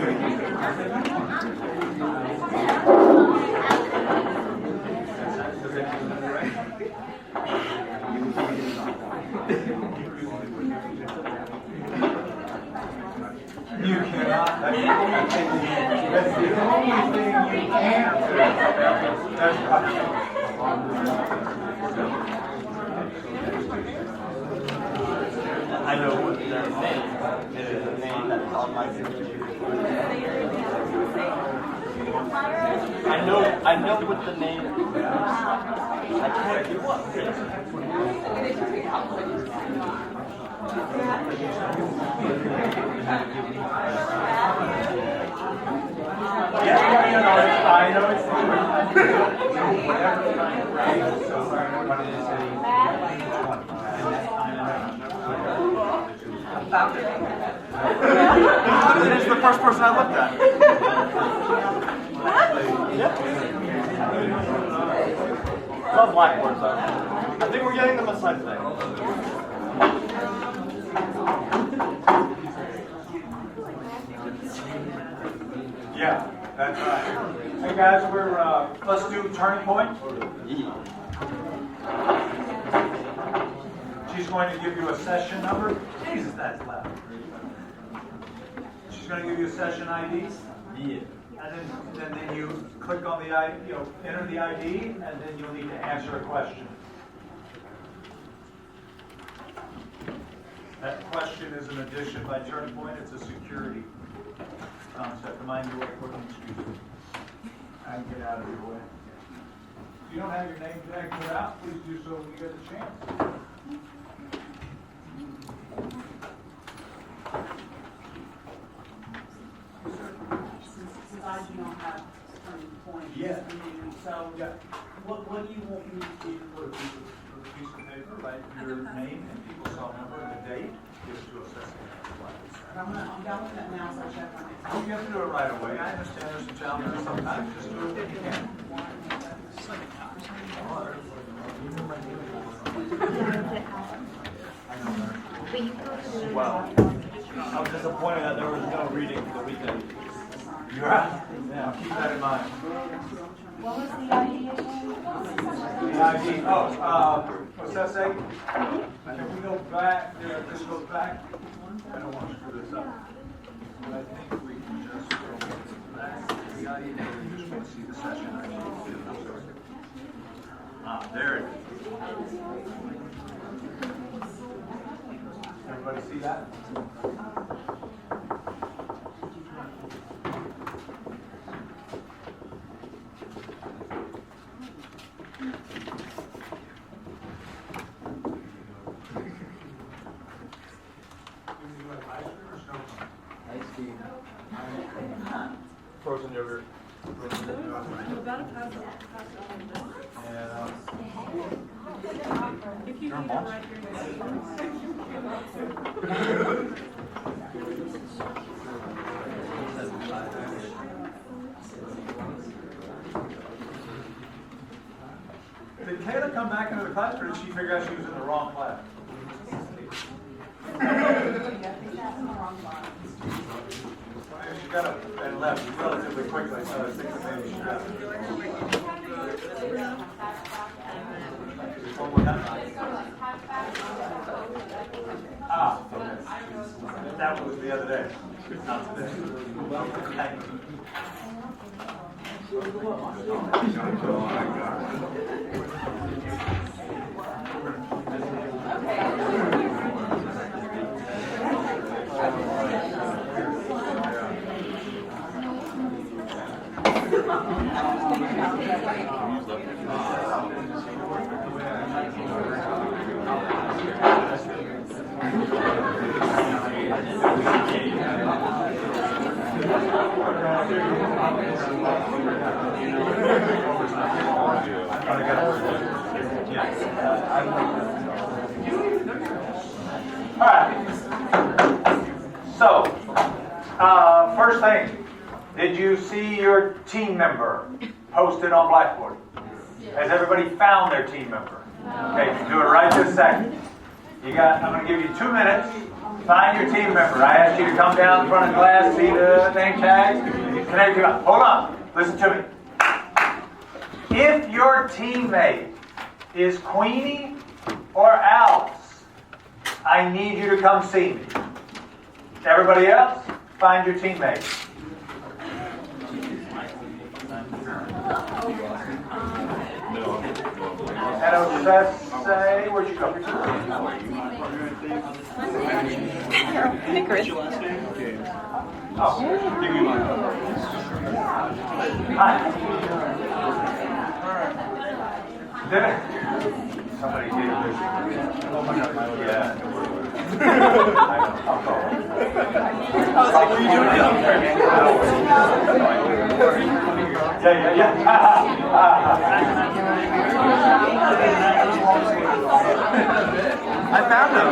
You cannot. That's the only thing you can't do. That's right. I know what their name is. A name that's on my signature. I know what the name is. I can't do what. Yeah, I know it's It's the first person I looked at. Love Blackboard, though. I think we're getting them assigned today. Yeah, that's right. Hey guys, let's do turning point. She's going to give you a session number. Jesus, that's loud. She's going to give you a session ID. Yeah. And then you click on the ID, enter the ID, and then you'll need to answer a question. That question is an addition by turning point. It's a security concept. Mind you, excuse me. I can get out of your way. If you don't have your name tag put out, please do so when you get the chance. Since I do not have turning point, Yeah. so Yeah. what do you want me to do? Put a piece of paper, write your name and people's cell number and the date. Give it to us. I'm down with that now, so I check my next. You have to do it right away. I understand there's some challenges sometimes. Just do it when you can. Wow. I was disappointed that there was no reading for the weekend. You're right. Yeah, keep that in mind. What was the ID again? The ID. Oh, what's that say? Can we go back? This goes back. I don't want to screw this up. But I think we can just go back to the ID. We just want to see the session. There it is. Everybody see that? Frozen yogurt. If you do that right here, Did Kayla come back into the class, or did she figure out she was in the wrong class? She got up and left relatively quickly, so I think that maybe she got it. One more time. Okay. That was the other day, not today. Thank you. All right. So, first thing, did you see your team member posted on Blackboard? Has everybody found their team member? Okay, do it right this second. I'm going to give you 2 minutes. Find your team member. I asked you to come down in front of the class, see the name tags, connect you up. Hold on. Listen to me. If your teammate is Queenie or Alice, I need you to come see me. Everybody else, find your teammate. And Osese, where'd you go? Nicholas. Oh, give me mine. Hi. Did it? Somebody did. Oh my God, yeah. I'll call. I was like, what are you doing now? Yeah. I found him.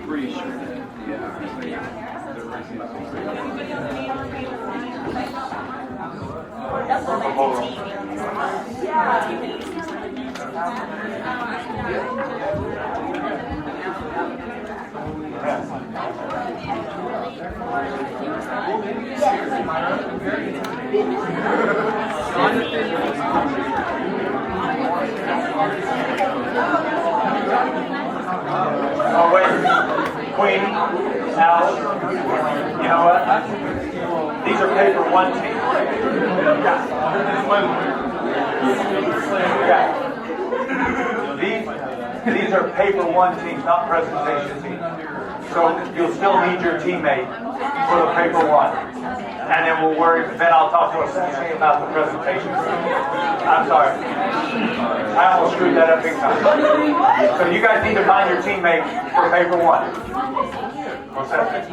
Pretty sure that, Oh, wait. Queen, Alice, you know what? These are paper one teams. These are paper one teams, not presentation teams. So you'll still need your teammate for the paper one. And then then I'll talk to Sensei about the presentation. I'm sorry. I almost screwed that up big time. So you guys need to find your teammate for paper one. What's that?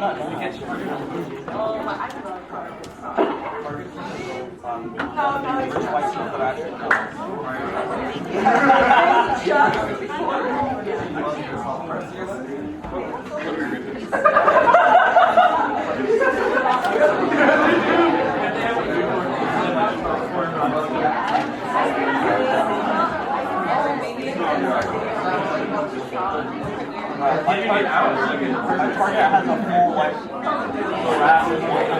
Target has a full graph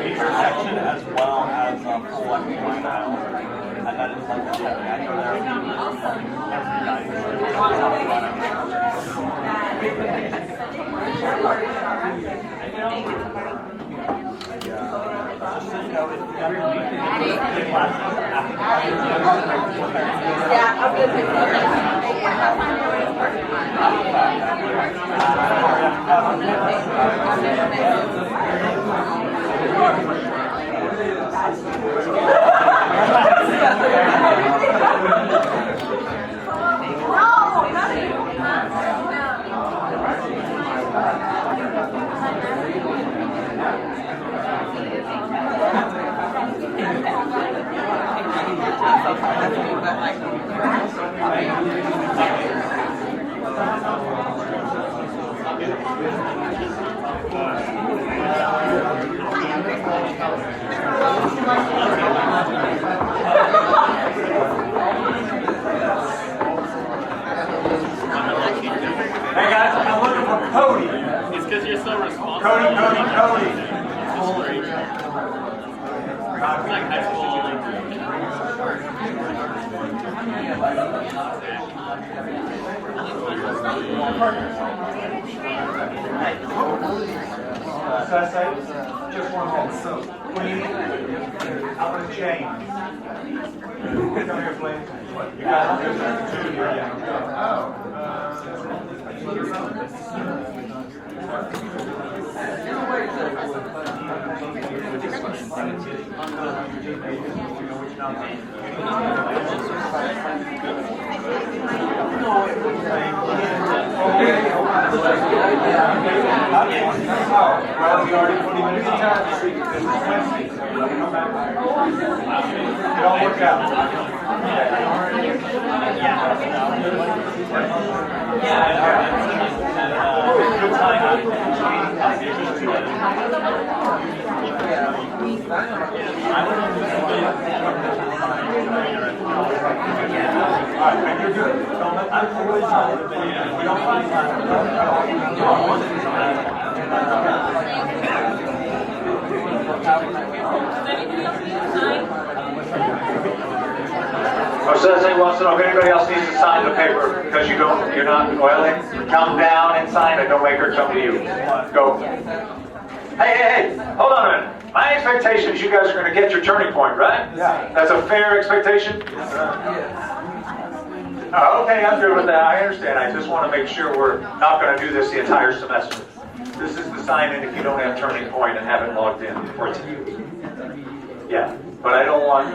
feature section as well as selecting styles, and that is like the Hey guys, I'm looking for Cody. It's because you're so responsible. Cody. It's like high school, Sensei, just one moment. So, Queen, I'm going to change. Come here, please. You guys are good. Well, we already 20 minutes in time. This is Wednesday. Come back. It all worked out. Good time. Alright, and you're good. I'm always on it. We don't find time. Jose wants to know if anybody else needs to sign the paper because you're not oiling. Come down and sign it. Don't make her come to you. Go. Hey, hold on a minute. My expectation is you guys are going to get your turning point, right? Yeah. That's a fair expectation? Oh, okay, I'm good with that. I understand. I just want to make sure we're not going to do this the entire semester. This is the sign-in if you don't have turning point and haven't logged in. Yeah, but I don't want...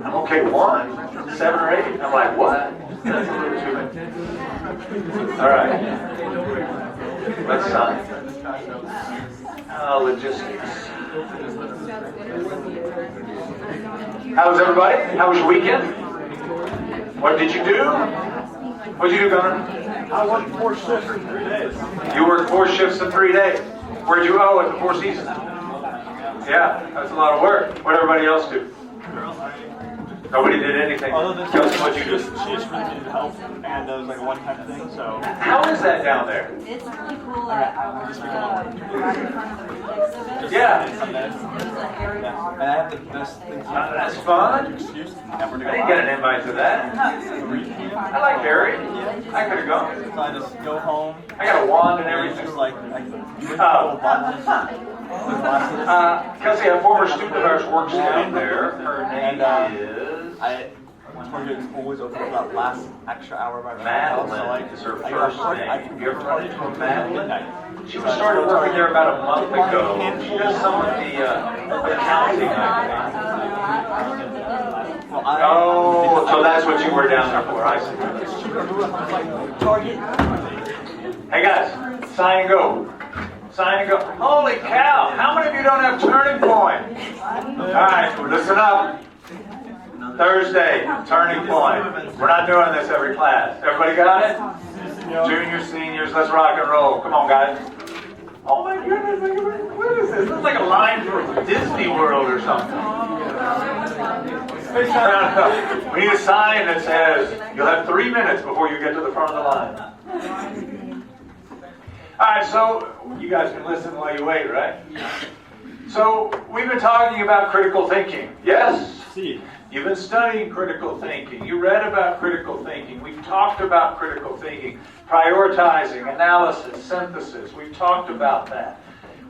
I'm okay with 1, 7 or 8. I'm like, what? That's a little too many. All right. Let's sign. Logistics. How was everybody? How was your weekend? What did you do? What did you do, Gunnar? I worked 4 shifts in 3 days. You worked 4 shifts in 3 days. Where'd you go at the Four Seasons? Yeah, that's a lot of work. What did everybody else do? Nobody did anything. Kelsey, what'd you do? She just really needed help, and it was like a one-time thing, so... How is that down there? It's really cool. I worked right in front of the exhibit. Yeah. It was a Harry Potter. And I have the best thing to That's fun. excuse never to I go didn't get an invite to that. I like Harry. I could have gone. So I just go home. I got a wand and It's everything. just like Kelsey, a former student of ours works down there. Her name is Target is always open for that last extra hour by myself. Madeline. Is her I got first hard- I name. can You ever go run into a Madeline? midnight. She started working there about a month ago. She does some of the accounting, I think. Well, Oh, so that's what you were down there for. I see. Target. Hey guys, sign and go. Sign and go. Holy cow! How many of you don't have turning point? All right, listen up. Thursday, turning point. We're not doing this every class. Everybody got it? Juniors, seniors, let's rock and roll. Come on, guys. Oh my goodness, what is this? This is like a line from Disney World or something. We need a sign that says, you'll have 3 minutes before you get to the front of the line. All right, so you guys can listen while you wait, right? So we've been talking about critical thinking. Yes? See. You've been studying critical thinking. You read about critical thinking. We've talked about critical thinking, prioritizing, analysis, synthesis. We've talked about that.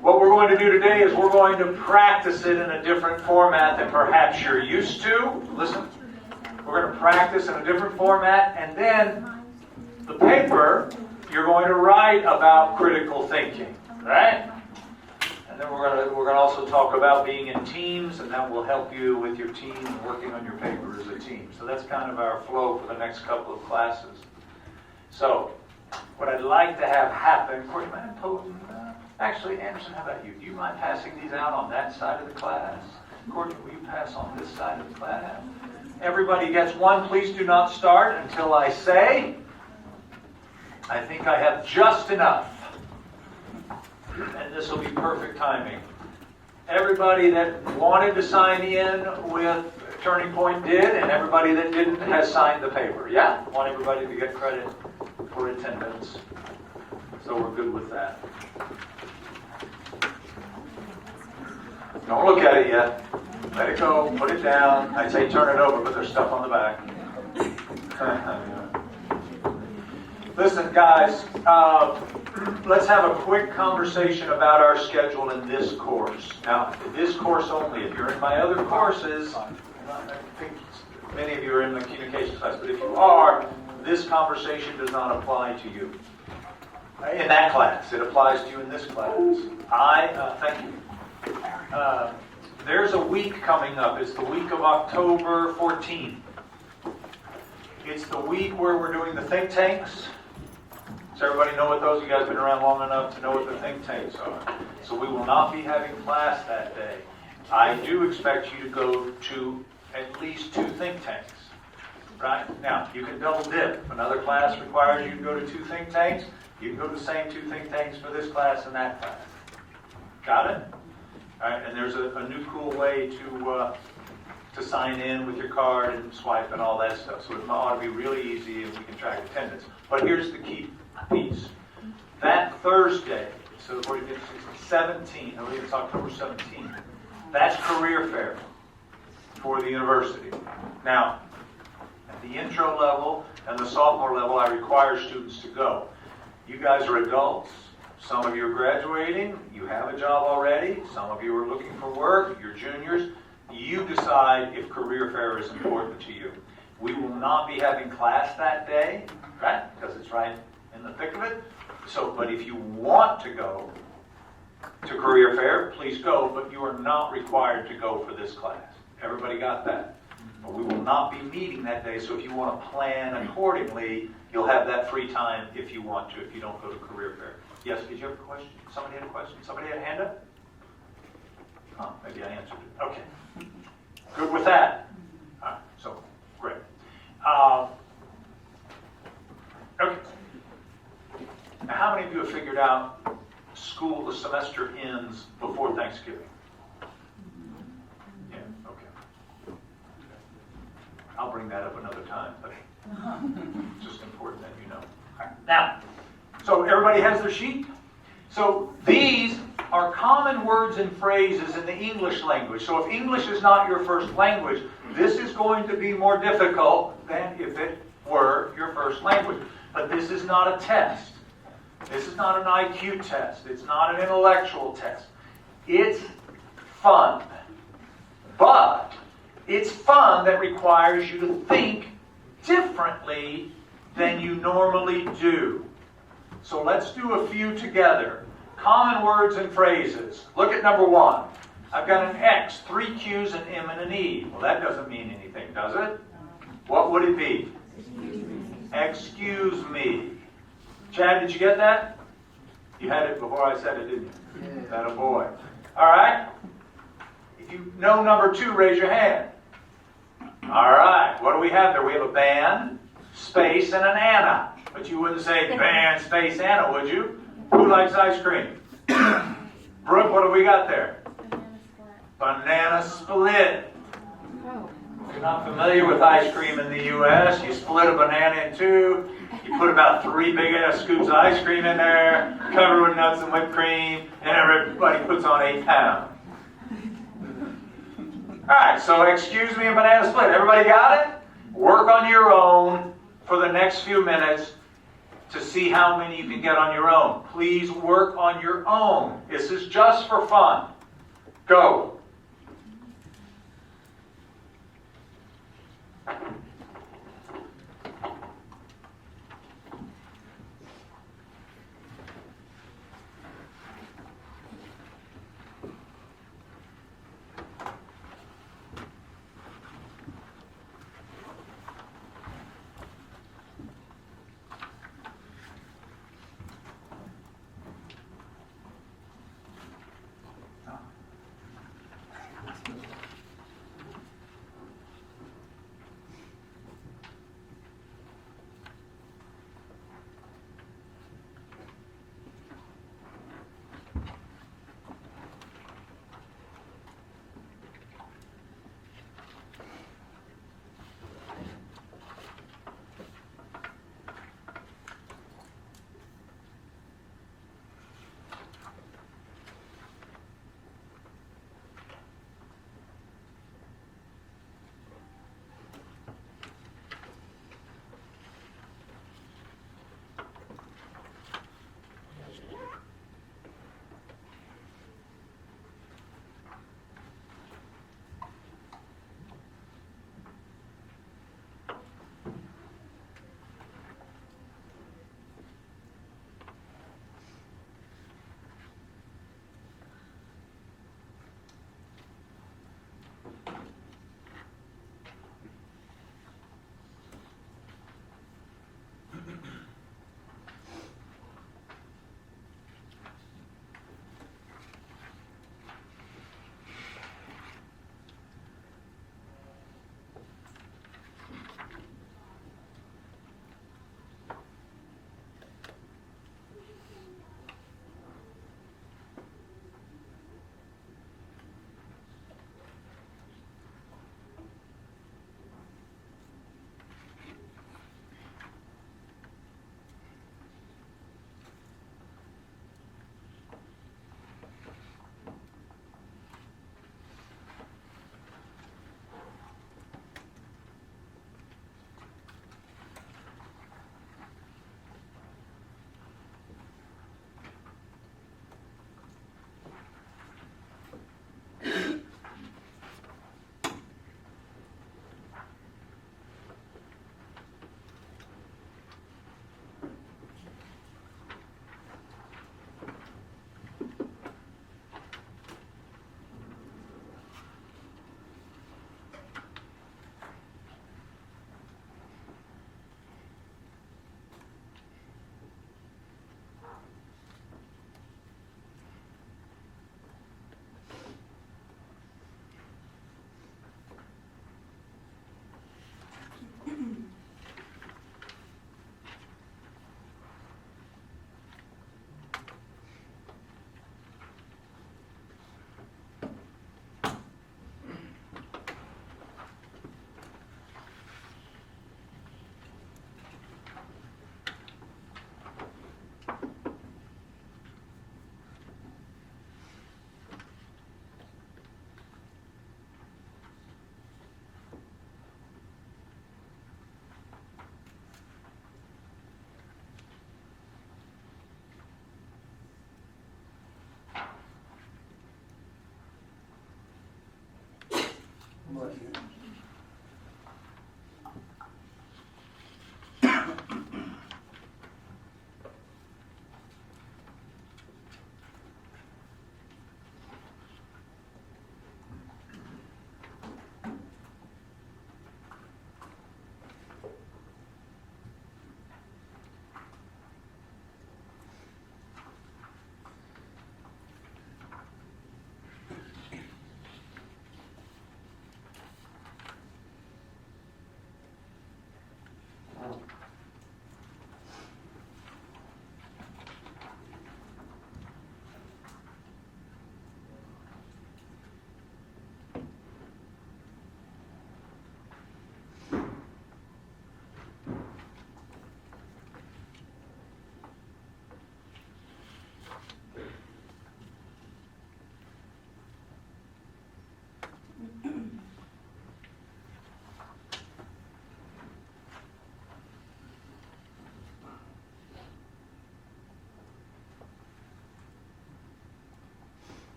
What we're going to do today is we're going to practice it in a different format than perhaps you're used to. Listen, we're going to practice in a different format, and then the paper, you're going to write about critical thinking, right? And then we're going to also talk about being in teams, and that will help you with your team and working on your paper as a team. So that's kind of our flow for the next couple of classes. So what I'd like to have happen, Corey, you mind actually, Anderson, how about you? Do you mind passing these out on that side of the class? Courtney, will you pass on this side of the class? Everybody gets one. Please do not start until I say, I think I have just enough. And this will be perfect timing. Everybody that wanted to sign in with Turning Point did, and everybody that didn't has signed the paper. Yeah? I want everybody to get credit for attendance. So we're good with that. Don't look at it yet. Let it go. Put it down. I'd say turn it over, but there's stuff on the back. Listen, guys, let's have a quick conversation about our schedule in this course. Now, this course only. If you're in my other courses, I think many of you are in the communications class, but if you are, this conversation does not apply to you. In that class. It applies to you in this class. Thank you. There's a week coming up. It's the week of October 14th. It's the week where we're doing the think tanks. Does everybody know what those? You guys have been around long enough to know what the think tanks are. So we will not be having class that day. I do expect you to go to at least 2 think tanks. Right? Now, you can double dip. If another class requires you to go to 2 think tanks, you can go to the same 2 think tanks for this class and that class. Got it? All right, and there's a new cool way to sign in with your card and swipe and all that stuff. So it ought to be really easy and we can track attendance. But here's the key piece. That Thursday, so before you get to 17, I believe it's October 17th, that's career fair for the university. Now, at the intro level and the sophomore level, I require students to go. You guys are adults. Some of you are graduating. You have a job already. Some of you are looking for work. You're juniors. You decide if career fair is important to you. We will not be having class that day, right? Because it's right in the thick of it. So, but if you want to go to career fair, please go, but you are not required to go for this class. Everybody got that? But we will not be meeting that day, so if you want to plan accordingly, you'll have that free time if you want to, if you don't go to career fair. Yes, did you have a question? Somebody had a question? Somebody had a hand up? Oh, maybe I answered it. Okay. Good with that? All right, so, great. Okay. Now, how many of you have figured out the semester ends before Thanksgiving? Yeah, okay. I'll bring that up another time, but it's just important that you know. All right. Now, so everybody has their sheet? So these are common words and phrases in the English language. So if English is not your first language, this is going to be more difficult than if it were your first language. But this is not a test. This is not an IQ test. It's not an intellectual test. It's fun. But it's fun that requires you to think differently than you normally do. So let's do a few together. Common words and phrases. Look at number 1. I've got an X, 3 Q's, an M, and an E. Well, that doesn't mean anything, does it? What would it be? Excuse me. Chad, did you get that? You had it before I said it, didn't you? That a boy. All right. If you know number 2, raise your hand. All right. What do we have there? We have a band, space, and an Anna. But you wouldn't say band, space, Anna, would you? Who likes ice cream? Brooke, what do we got there? Banana split. If you're not familiar with ice cream in the U.S., you split a banana in 2. You put about 3 big-ass scoops of ice cream in there, cover with nuts and whipped cream, and everybody puts on 8 pounds. All right, so excuse me and banana split. Everybody got it? Work on your own for the next few minutes to see how many you can get on your own. Please work on your own. This is just for fun. Go.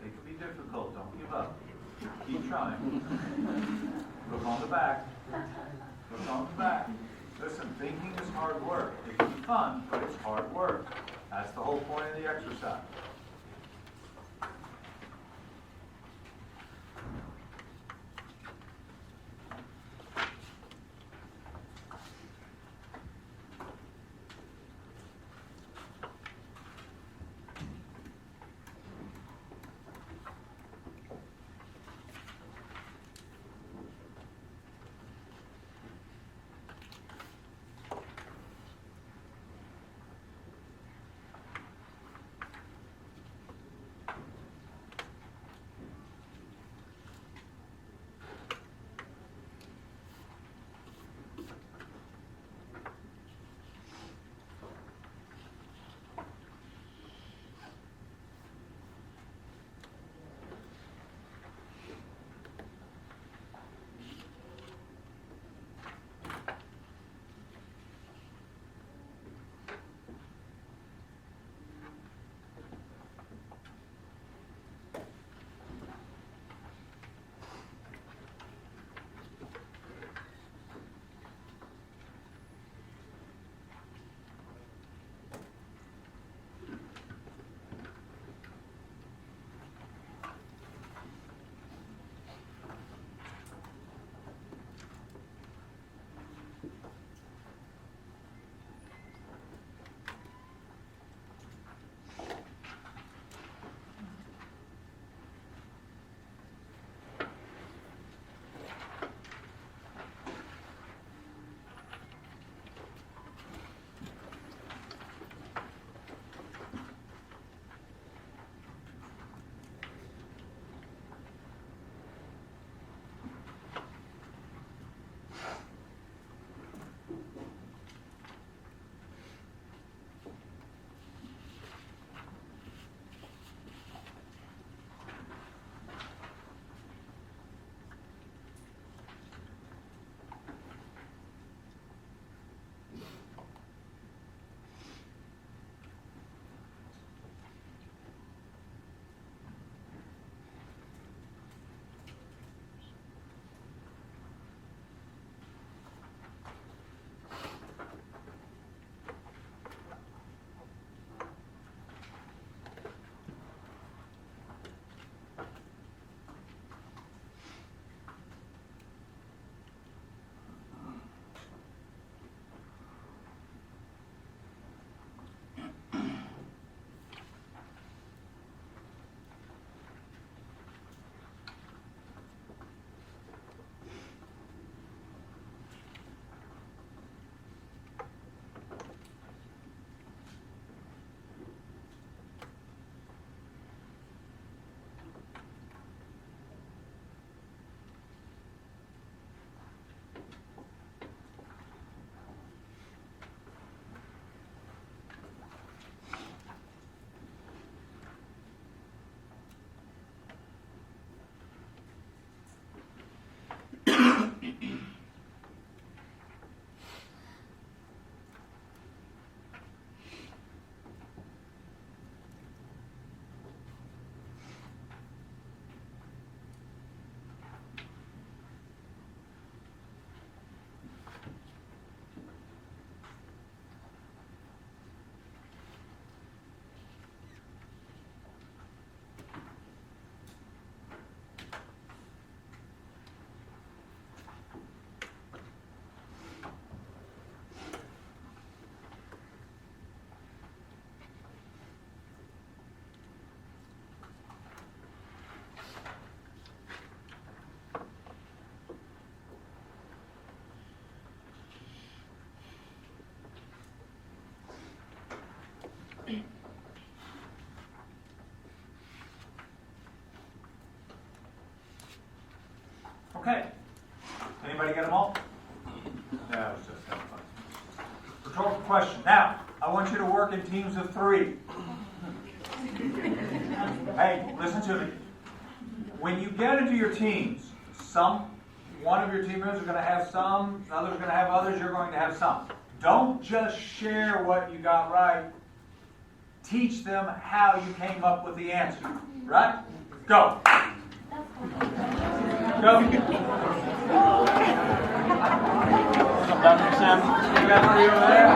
It can be difficult, don't give up. Keep trying. Look on the back. Look on the back. Listen, thinking is hard work. It can be fun, but it's hard work. That's the whole point of the exercise. get them all? No, it's just that fun. Rhetorical question. Now, I want you to work in teams of 3. Hey, listen to me. When you get into your teams, one of your team members are going to have some, others are going to have others, you're going to have some. Don't just share what you got right. Teach them how you came up with the answer. Right? Go. Go. Dr. Sam, You got 3 over there?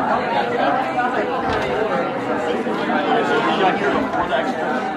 you got here before the extra.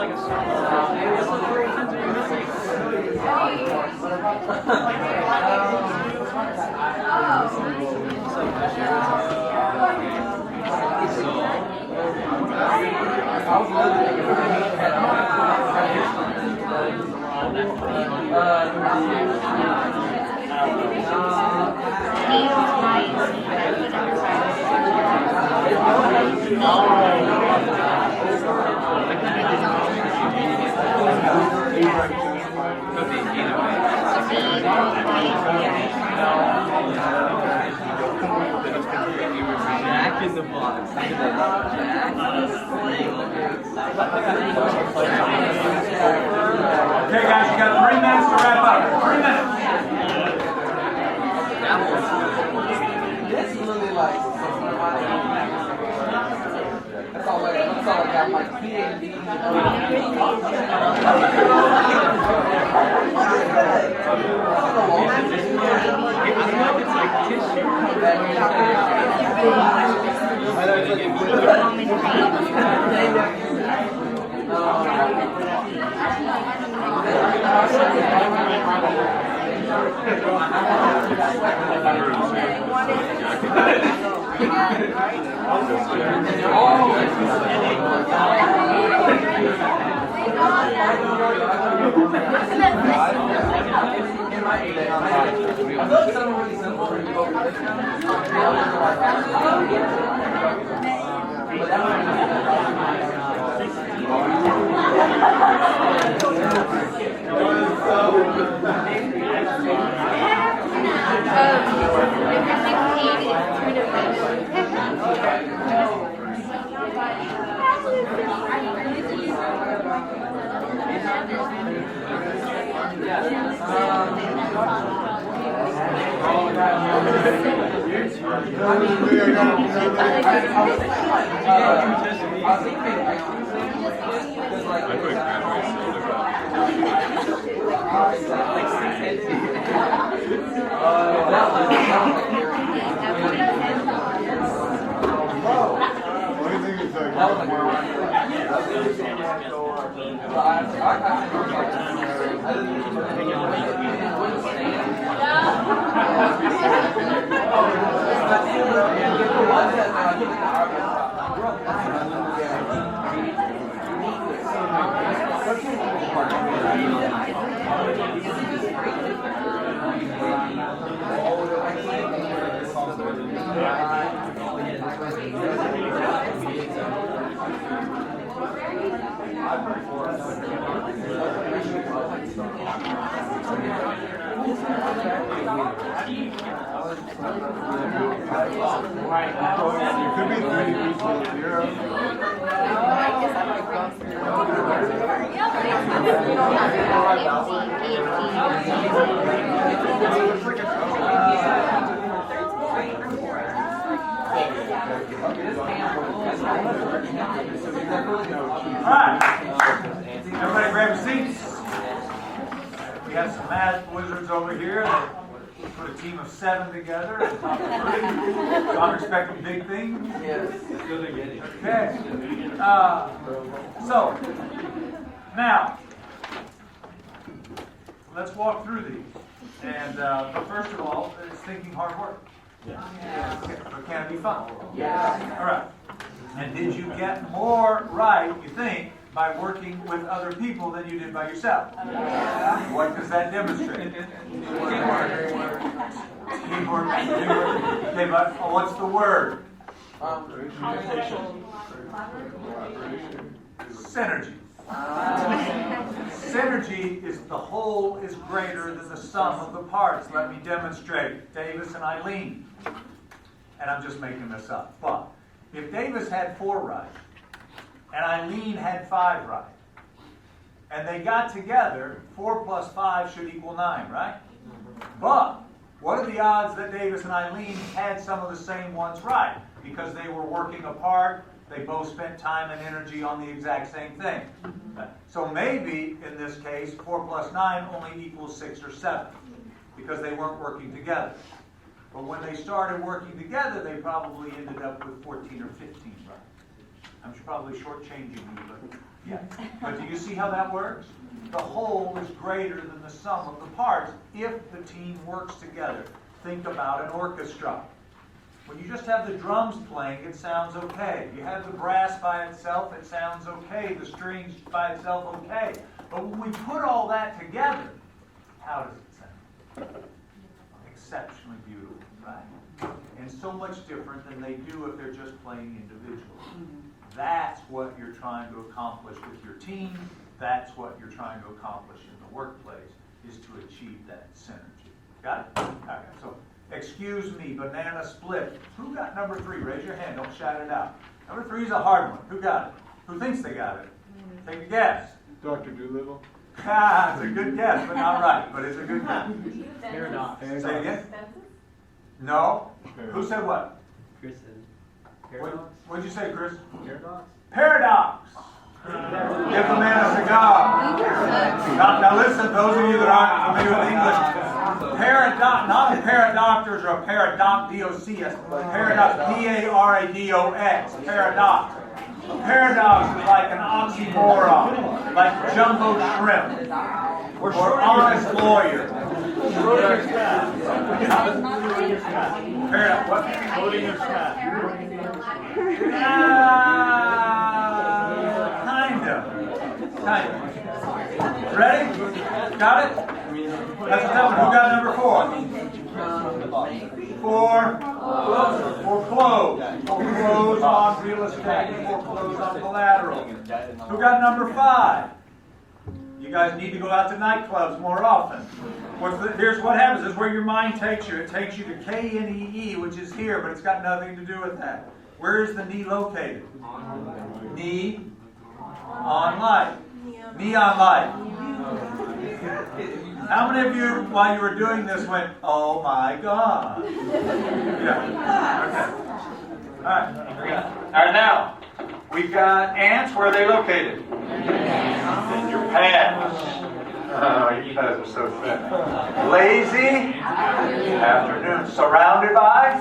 like a song. Jack in the box. Okay, guys, you got 3 minutes to wrap up. 3 minutes. This is really like that's all I got my PhD. Alright, everybody grab your seats. We have some math wizards over here that put a team of 7 together. So I'm expecting big things. Okay. So, now, let's walk through these. And but first of all, it's thinking hard work. But can it be fun? Yeah. All right. And did you get more right, you think, by working with other people than you did by yourself? Yeah. What does that demonstrate? Teamwork. Okay, but what's the word? Synergy. Synergy is the whole is greater than the sum of the parts. Let me demonstrate. Davis and Eileen. And I'm just making this up. But if Davis had 4 right, and Eileen had 5 right, and they got together, 4 plus 5 should equal 9, right? But what are the odds that Davis and Eileen had some of the same ones right? Because they were working apart, they both spent time and energy on the exact same thing. So maybe, in this case, 4 plus 9 only equals 6 or 7, because they weren't working together. But when they started working together, they probably ended up with 14 or 15 right. I'm probably shortchanging you, but yeah. But do you see how that works? The whole is greater than the sum of the parts if the team works together. Think about an orchestra. When you just have the drums playing, it sounds okay. You have the brass by itself, it sounds okay. The strings by itself, okay. But when we put all that together, how does it sound? Exceptionally beautiful, right? And so much different than they do if they're just playing individually. That's what you're trying to accomplish with your team. That's what you're trying to accomplish in the workplace, is to achieve that synergy. Got it? Okay, so excuse me, banana split. Who got number 3? Raise your hand, don't shout it out. Number 3 is a hard one. Who got it? Who thinks they got it? Take a guess. Dr. Doolittle? It's a good guess, but not right. But it's a good guess. Paradox. Say it again? No? Who said what? Chris said paradox. What'd you say, Chris? Paradox. Paradox. Give the man a cigar. Now listen, those of you that aren't familiar with English, paradox, not a paradoctors or a paradox, D-O-C-S, paradox, P-A-R-A-D-O-X, paradox. A paradox is like an oxymoron, like jumbo shrimp, or honest lawyer. Paradox, what? Kind of. Ready? Got it? That's a tough one. Who got number 4? Foreclose. Foreclose on real estate. Foreclose on collateral. Who got number 5? You guys need to go out to nightclubs more often. Here's what happens. This is where your mind takes you. It takes you to K-N-E-E, which is here, but it's got nothing to do with that. Where is the knee located? Knee on light. Neon light. How many of you, while you were doing this, went, "Oh my God"? Yeah. Okay. All right. All right. Now we've got ants. Where are they located? In your pants. Oh, you guys are so fat. Lazy. Afternoon. Surrounded by.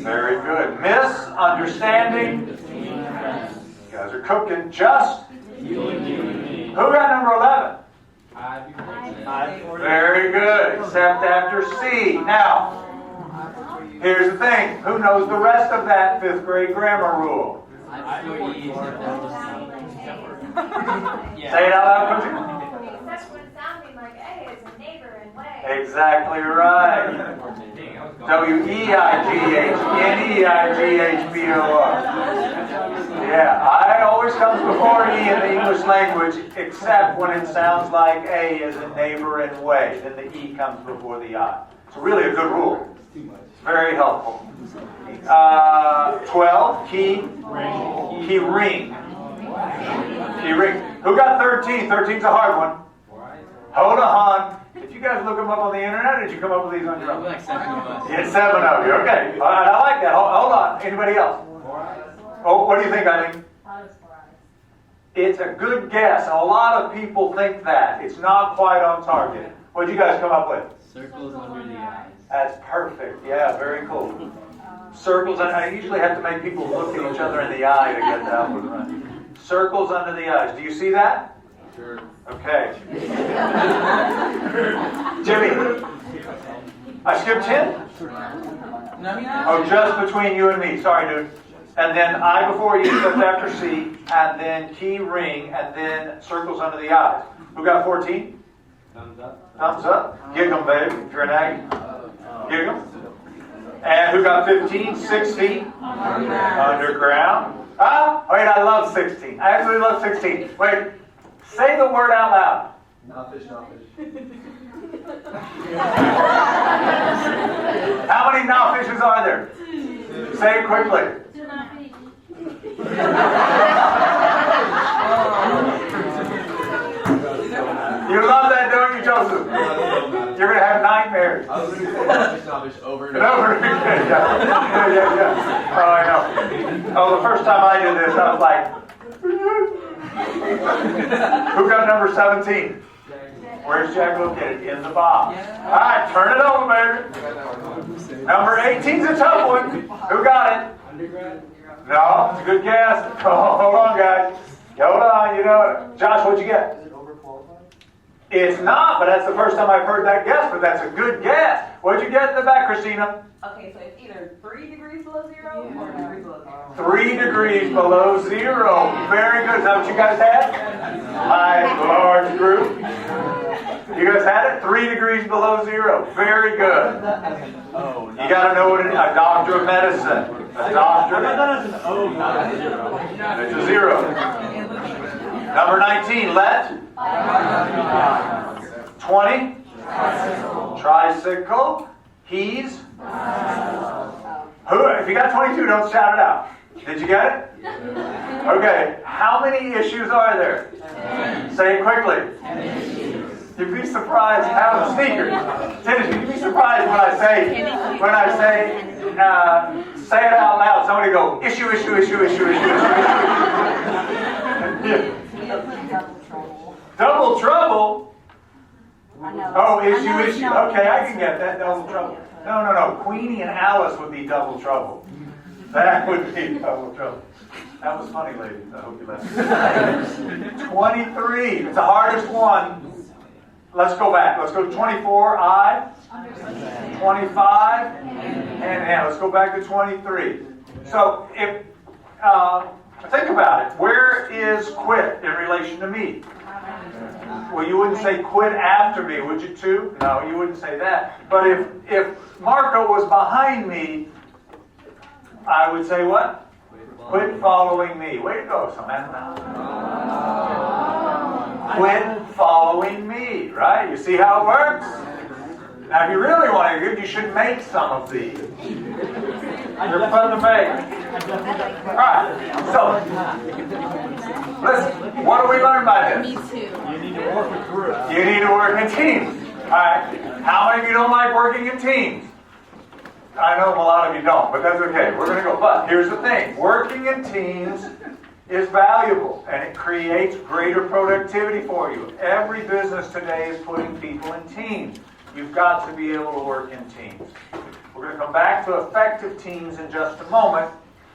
Very good. Misunderstanding. You guys are cooking. Just. Who got number 11? Very good, except after C. Now, here's the thing. Who knows the rest of that 5th grade grammar rule? Say it out loud, Coach. Except when sounding like A is a neighbor and way. Exactly right. W-E-I-G-H-N-E-I-G-H-B-O-R. Yeah, I always comes before E in the English language, except when it sounds like A is a neighbor and way. Then the E comes before the I. It's really a good rule. Very helpful. 12, key ring. Key ring. Who got 13? 13's a hard one. Hold on. Did you guys look them up on the internet, or did you come up with these on your own? Like 7 of us. Yeah, 7 of you. Okay. All right, I like that. Hold on. Anybody else? Oh, what do you think, Eileen? It's a good guess, and a lot of people think that. It's not quite on target. What did you guys come up with? Circles under the eyes. That's perfect. Yeah, very cool. Circles, and I usually have to make people look at each other in the eye to get that one right. Circles under the eyes. Do you see that? Sure. Okay. Jimmy, I skipped 10? Oh, just between you and me. Sorry, dude. And then I before you, except after C, and then key ring, and then circles under the eyes. Who got 14? Thumbs up. Thumbs up. Gig 'em, baby. If you're an Aggie. Gig 'em. And who got 15? 16? Underground. Ah, wait, I love 16. I absolutely love 16. Wait, say the word out loud. Not fish, not fish. How many now fishes are there? Say it quickly. You love that, don't you, Joseph? You're going to have nightmares. I was looking for not fish over and And over again. Yeah. Oh, I know. Oh, the first time I did this, I was like, who got number 17? Where's Jack located? In the box. All right, turn it over, baby. Number 18's a tough one. Who got it? No, it's a good guess. Hold on, guys. Hold on, you know. Josh, what'd you get? Is it overqualified? It's not, but that's the first time I've heard that guess, but that's a good guess. What'd you get in the back, Christina? Okay, so it's either 3 degrees below zero or 3 degrees below zero. 3 degrees below zero. Very good. Is that what you guys had? My large group. You guys had it? 3 degrees below zero. Very good. Oh, You got to know what a doctor of medicine. A doctor. I got that as an O, not a 0. It's a 0. Number 19. Let. 20. Tricycle. He's. Who? If you got 22, don't shout it out. Did you get it? Okay. How many issues are there? Say it quickly. You'd be surprised how sneakers. Tennis, you'd be surprised when I say say it out loud. Somebody go issue. Double trouble. Oh, issue. Okay, I can get that. Double trouble. No. Queenie and Alice would be double trouble. That would be double trouble. That was funny, ladies. I hope you laughed. 23. It's the hardest one. Let's go back. Let's go to 24. I. 25. And let's go back to 23. So if think about it. Where is quit in relation to me? Well, you wouldn't say quit after me, would you too? No, you wouldn't say that. But if Marco was behind me, I would say what? Quit following me. Way to go, Samantha. Quit following me, right? You see how it works? Now, if you really want to get good, you should make some of these. They're fun to make. All right, so, listen, what do we learn by this? Me too. You need to work with groups. You need to work in teams. All right, how many of you don't like working in teams? I know a lot of you don't, but that's okay. We're going to go. But here's the thing. Working in teams is valuable, and it creates greater productivity for you. Every business today is putting people in teams. You've got to be able to work in teams. We're going to come back to effective teams in just a moment.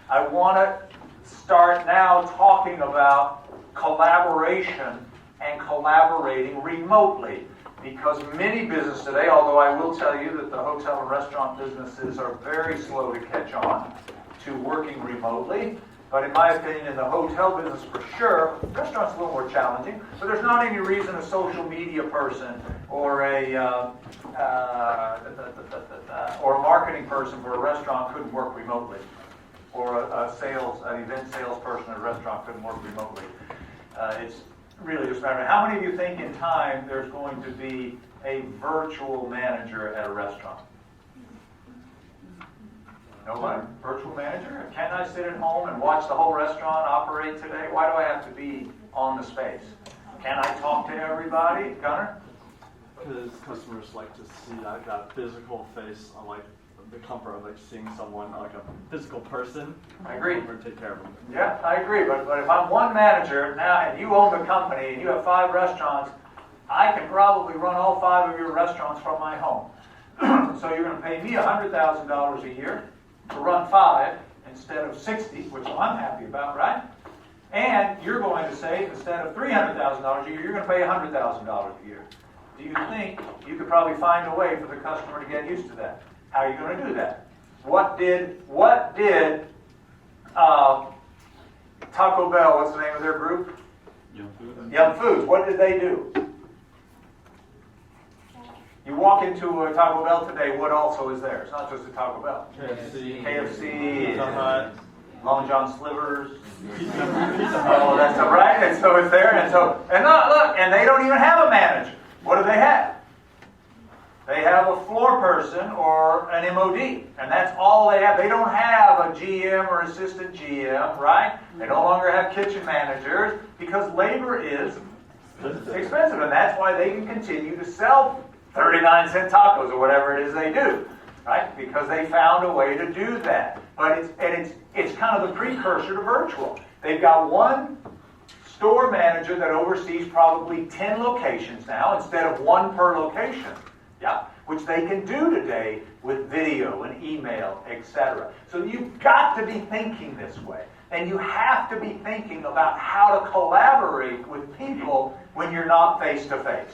I want to start now talking about collaboration and collaborating remotely. Because many businesses today, although I will tell you that the hotel and restaurant businesses are very slow to catch on to working remotely, but in my opinion, in the hotel business for sure, restaurants a little more challenging, but there's not any reason a social media person or a marketing person for a restaurant couldn't work remotely, or an event salesperson at a restaurant couldn't work remotely. It's really just matter. How many of you think in time there's going to be a virtual manager at a restaurant? Nobody? Virtual manager? Can I sit at home and watch the whole restaurant operate today? Why do I have to be on the space? Can I talk to everybody? Gunnar? Because customers like to see that physical face. I like the comfort of seeing someone, like a physical person. I agree. Or take care of them. Yeah, I agree. But if I'm one manager now and you own the company and you have 5 restaurants, I can probably run all 5 of your restaurants from my home. So you're going to pay me $100,000 a year to run 5 instead of 60, which I'm happy about, right? And you're going to say instead of $300,000 a year, you're going to pay $100,000 a year. Do you think you could probably find a way for the customer to get used to that? How are you going to do that? What did Taco Bell, what's the name of their group? Yum Foods. What did they do? You walk into a Taco Bell today, what also is there? It's not just a Taco Bell. KFC, Long John Slivers. Oh, that's right. And so it's there. And look, and they don't even have a manager. What do they have? They have a floor person or an MOD, and that's all they have. They don't have a GM or assistant GM, right? They no longer have kitchen managers because labor is expensive, and that's why they can continue to sell 39-cent tacos or whatever it is they do, right? Because they found a way to do that. But it's kind of the precursor to virtual. They've got one store manager that oversees probably 10 locations now instead of 1 per location. Yeah, which they can do today with video and email, etc. So you've got to be thinking this way. And you have to be thinking about how to collaborate with people when you're not face-to-face.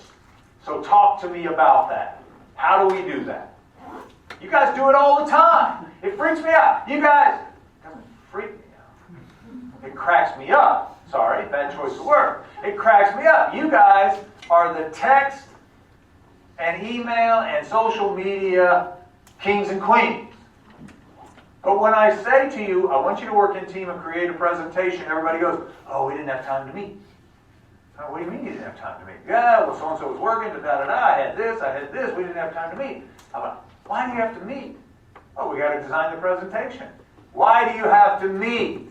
So talk to me about that. How do we do that? You guys do it all the time. It freaks me out. You guys, it doesn't freak me out. It cracks me up. Sorry, bad choice of word. It cracks me up. You guys are the text and email and social media kings and queens. But when I say to you, I want you to work in team and create a presentation, everybody goes, oh, we didn't have time to meet. Oh, what do you mean you didn't have time to meet? Yeah, well, so-and-so was working, da-da-da-da, I had this, we didn't have time to meet. How about, why do you have to meet? Oh, we got to design the presentation. Why do you have to meet?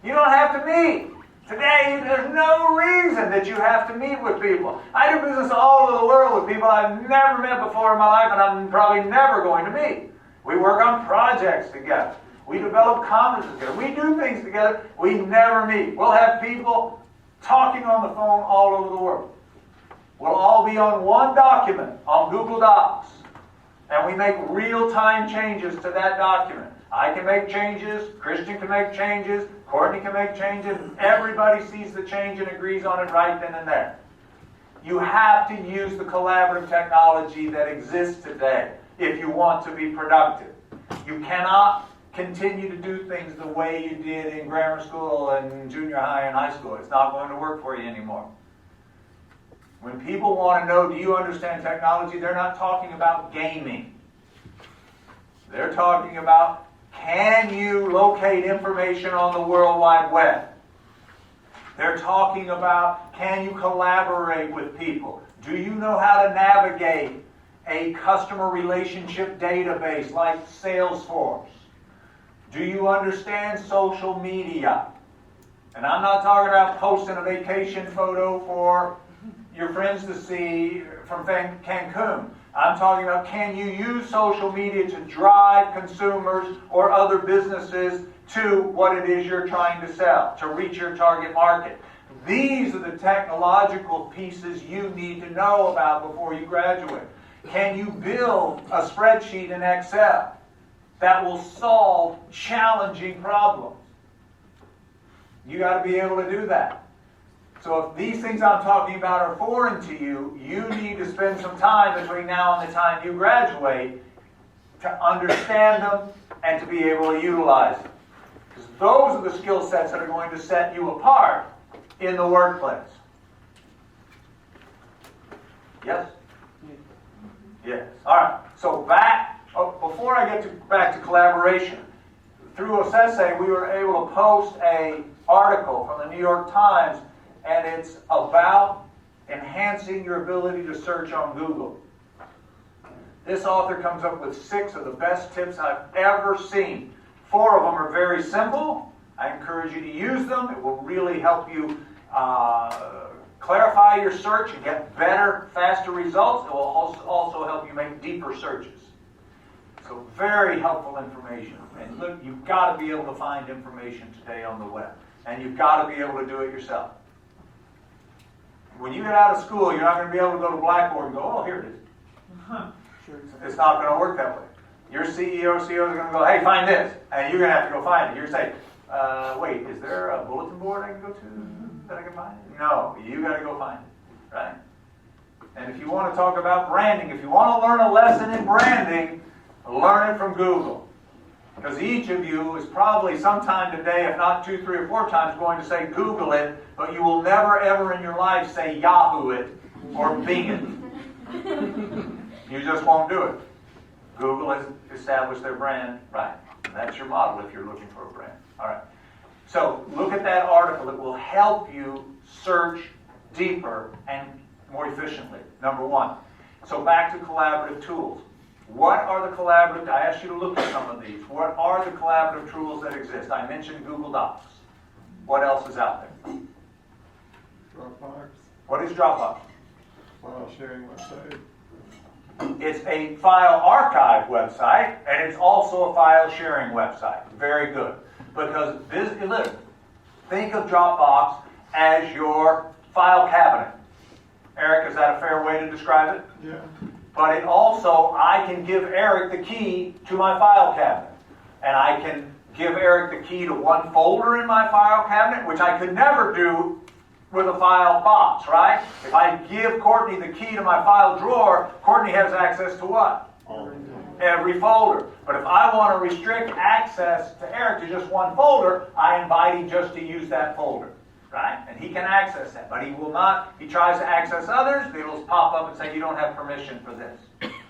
You don't have to meet. Today, there's no reason that you have to meet with people. I do business all over the world with people I've never met before in my life, and I'm probably never going to meet. We work on projects together. We develop conferences together. We do things together. We never meet. We'll have people talking on the phone all over the world. We'll all be on one document on Google Docs. And we make real-time changes to that document. I can make changes. Christian can make changes. Courtney can make changes. Everybody sees the change and agrees on it right then and there. You have to use the collaborative technology that exists today if you want to be productive. You cannot continue to do things the way you did in grammar school and junior high and high school. It's not going to work for you anymore. When people want to know, do you understand technology, they're not talking about gaming. They're talking about, can you locate information on the World Wide Web? They're talking about, can you collaborate with people? Do you know how to navigate a customer relationship database like Salesforce? Do you understand social media? And I'm not talking about posting a vacation photo for your friends to see from Cancun. I'm talking about, can you use social media to drive consumers or other businesses to what it is you're trying to sell, to reach your target market? These are the technological pieces you need to know about before you graduate. Can you build a spreadsheet in Excel that will solve challenging problems? You got to be able to do that. So if these things I'm talking about are foreign to you, you need to spend some time between now and the time you graduate to understand them and to be able to utilize them. Because those are the skill sets that are going to set you apart in the workplace. Yes? Yes. All right. So before I get back to collaboration, through Osese, we were able to post an article from the New York Times, and it's about enhancing your ability to search on Google. This author comes up with 6 of the best tips I've ever seen. 4 of them are very simple. I encourage you to use them. It will really help you clarify your search and get better, faster results. It will also help you make deeper searches. So very helpful information. And look, you've got to be able to find information today on the web. And you've got to be able to do it yourself. When you get out of school, you're not going to be able to go to Blackboard and go, oh, here it is. It's not going to work that way. Your CEO, CEOs are going to go, hey, find this. And you're going to have to go find it. You're saying, wait, is there a bulletin board I can go to that I can find it? No, you got to go find it, right? And if you want to talk about branding, if you want to learn a lesson in branding, learn it from Google. Because each of you is probably sometime today, if not 2, 3, or 4 times, going to say Google it, but you will never ever in your life say Yahoo it or Bing it. You just won't do it. Google has established their brand, right? And that's your model if you're looking for a brand. All right. So look at that article. It will help you search deeper and more efficiently. Number 1. So back to collaborative tools. What are the collaborative, I asked you to look at some of these. What are the collaborative tools that exist? I mentioned Google Docs. What else is out there? Dropbox. What is Dropbox? File sharing website. It's a file archive website, and it's also a file sharing website. Very good. Because look, think of Dropbox as your file cabinet. Eric, is that a fair way to describe it? Yeah. but it also, I can give Eric the key to my file cabinet. And I can give Eric the key to one folder in my file cabinet, which I could never do with a file box, right? If I give Courtney the key to my file drawer, Courtney has access to what? Every folder. But if I want to restrict access to Eric to just one folder, I invite him just to use that folder, right? And he can access that, but he will not, he tries to access others, it'll pop up and say you don't have permission for this,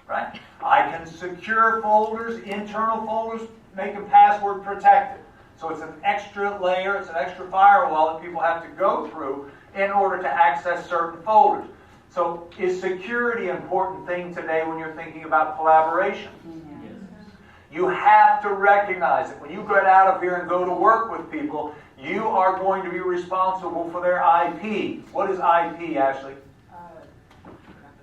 right? I can secure folders, internal folders, make them password protected. So it's an extra layer, it's an extra firewall that people have to go through in order to access certain folders. So is security an important thing today when you're thinking about collaboration? You have to recognize that when you get out of here and go to work with people, you are going to be responsible for their IP. What is IP, Ashley?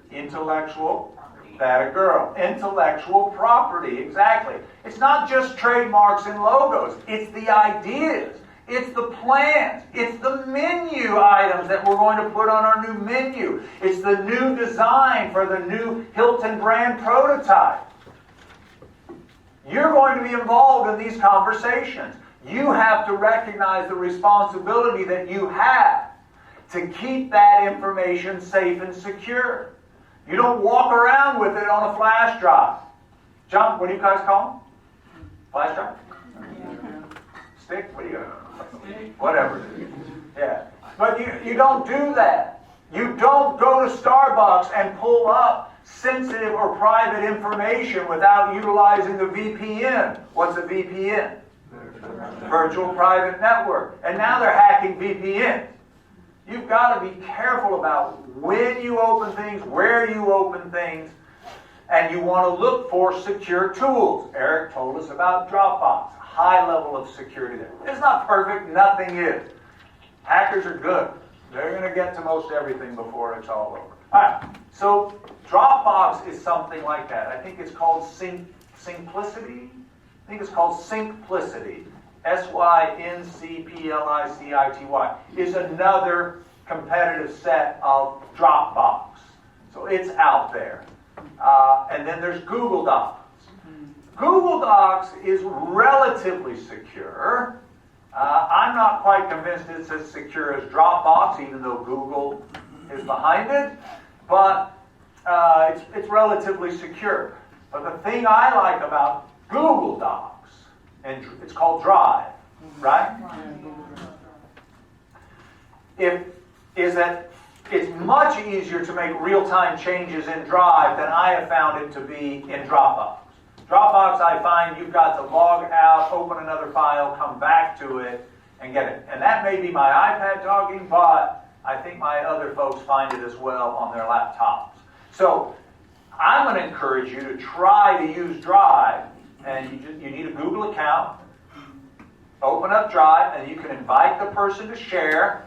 Intellectual, that a girl. Intellectual property, exactly. It's not just trademarks and logos. It's the ideas. It's the plans. It's the menu items that we're going to put on our new menu. It's the new design for the new Hilton brand prototype. You're going to be involved in these conversations. You have to recognize the responsibility that you have to keep that information safe and secure. You don't walk around with it on a flash drive. John, what do you guys call them? Flash drive? Stick? What do you got? Whatever it is. Yeah. But you don't do that. You don't go to Starbucks and pull up sensitive or private information without utilizing the VPN. What's a VPN? Virtual Private Network. And now they're hacking VPNs. You've got to be careful about when you open things, where you open things, and you want to look for secure tools. Eric told us about Dropbox. High level of security there. It's not perfect, nothing is. Hackers are good. They're going to get to most everything before it's all over. Alright, so Dropbox is something like that. I think it's called Simplicity. I think it's called Syncplicity. Syncplicity is another competitive set of Dropbox. So it's out there. And then there's Google Docs. Google Docs is relatively secure. I'm not quite convinced it's as secure as Dropbox, even though Google is behind it. But it's relatively secure. But the thing I like about Google Docs, and it's called Drive, right? Is that it's much easier to make real-time changes in Drive than I have found it to be in Dropbox. Dropbox, I find you've got to log out, open another file, come back to it, and get it. And that may be my iPad talking, but I think my other folks find it as well on their laptops. So I'm going to encourage you to try to use Drive, and you need a Google account. Open up Drive, and you can invite the person to share,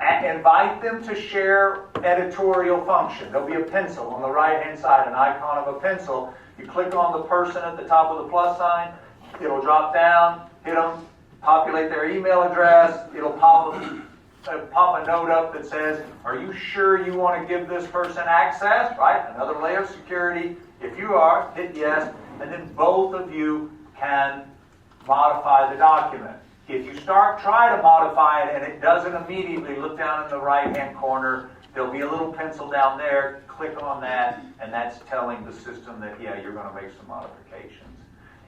and invite them to share editorial function. There'll be a pencil on the right-hand side, an icon of a pencil. You click on the person at the top of the plus sign, it'll drop down, hit them, populate their email address, it'll pop a note up that says, are you sure you want to give this person access, right? Another layer of security. If you are, hit yes, and then both of you can modify the document. If you try to modify it and it doesn't immediately, look down in the right-hand corner, there'll be a little pencil down there, click on that, and that's telling the system that, yeah, you're going to make some modifications.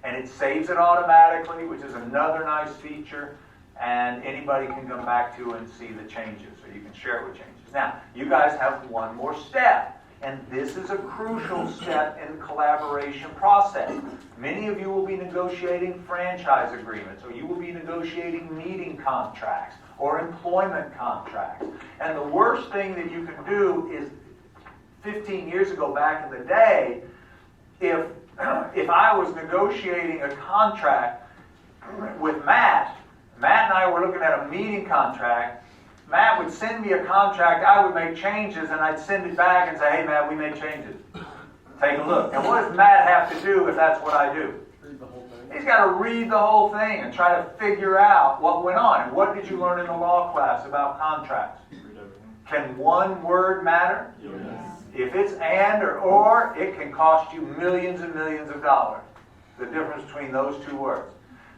And it saves it automatically, which is another nice feature, and anybody can come back to and see the changes, or you can share it with changes. Now, you guys have one more step, and this is a crucial step in the collaboration process. Many of you will be negotiating franchise agreements, or you will be negotiating meeting contracts, or employment contracts. And the worst thing that you can do is, 15 years ago back in the day, if I was negotiating a contract with Matt and I were looking at a meeting contract, Matt would send me a contract, I would make changes, and I'd send it back and say, hey Matt, we made changes. Take a look. And what does Matt have to do if that's what I do? Read the whole thing. He's got to read the whole thing and try to figure out what went on. And what did you learn in the law class about contracts? Read everything. Can one word matter? Yes. If it's and or, it can cost you millions and millions of dollars. The difference between those two words.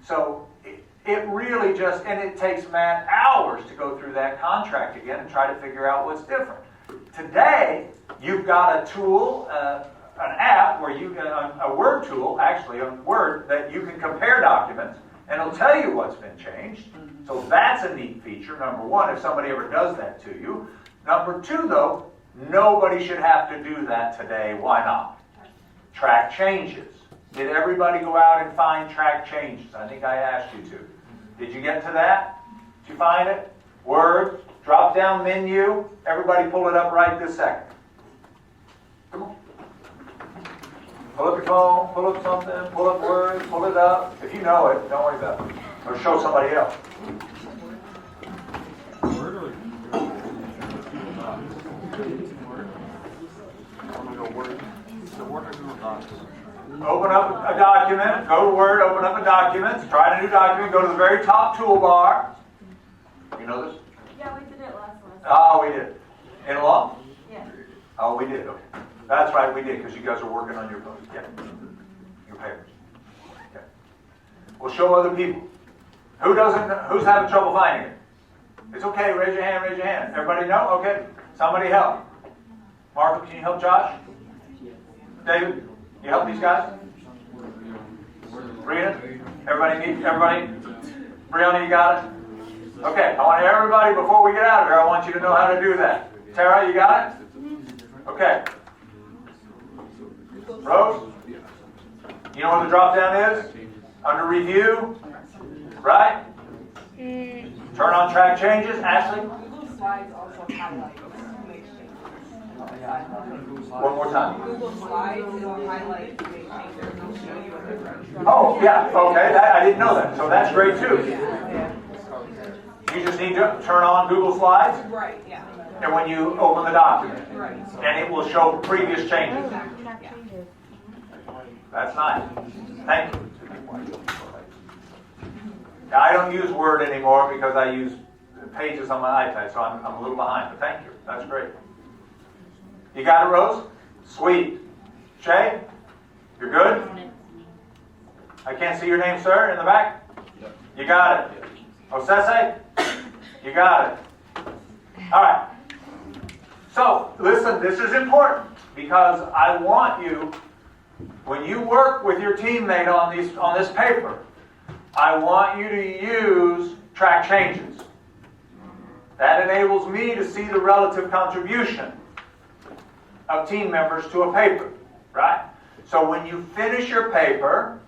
So it really just, and it takes Matt hours to go through that contract again and try to figure out what's different. Today, you've got a tool, an app where you can, a Word tool, actually, a Word, that you can compare documents, and it'll tell you what's been changed. So that's a neat feature, number one, if somebody ever does that to you. Number two, though, nobody should have to do that today. Why not? Track changes. Did everybody go out and find track changes? I think I asked you to. Did you get to that? Did you find it? Word, drop down menu. Everybody pull it up right this second. Come on. Pull up your phone, pull up something, pull up Word, pull it up. If you know it, don't worry about it. Or show somebody else. Open up a document, go to Word, open up a document, try a new document, go to the very top toolbar. You know this? Yeah, we did it last semester. Oh, we did. In law? Yeah. Oh, we did, okay. That's right, we did, because you guys are working on your books. Yeah. Your papers. Okay. We'll show other people. Who's having trouble finding it? It's okay, raise your hand, raise your hand. Everybody know? Okay. Somebody help. Martha, can you help Josh? David, you help these guys? Rita? Everybody? Brianna, you got it? Okay, I want everybody, before we get out of here, I want you to know how to do that. Tara, you got it? Okay. Rose? You know where the drop down is? Under review? Right? Turn on track changes. Ashley? Google Slides also highlights. One more time. Google Slides will highlight the changes. It'll show you what they're. Oh, yeah, okay, I didn't know that, so that's great too. You just need to turn on Google Slides, Right, yeah. and when you open the document, Right. and it will show previous changes. That's nice. Thank you. Now, I don't use Word anymore because I use Pages on my iPad, so I'm a little behind, but thank you. That's great. You got it, Rose? Sweet. Shay? You're good? I can't see your name, sir, in the back? You got it. Osese? You got it. All right. So, listen, this is important because I want you, when you work with your teammate on this paper, I want you to use track changes. That enables me to see the relative contribution of team members to a paper, right? So when you finish your paper,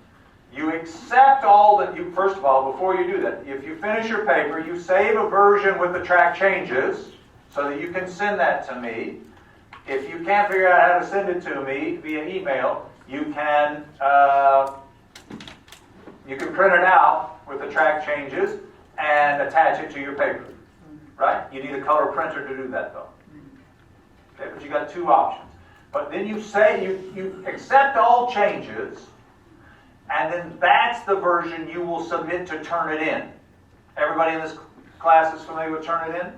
you accept all that you, first of all, before you do that, if you finish your paper, you save a version with the track changes so that you can send that to me. If you can't figure out how to send it to me via email, you can print it out with the track changes and attach it to your paper, right? You need a color printer to do that, though. Okay, but you got two options. But then you say you accept all changes, and then that's the version you will submit to turn it in. Everybody in this class is familiar with turn it in?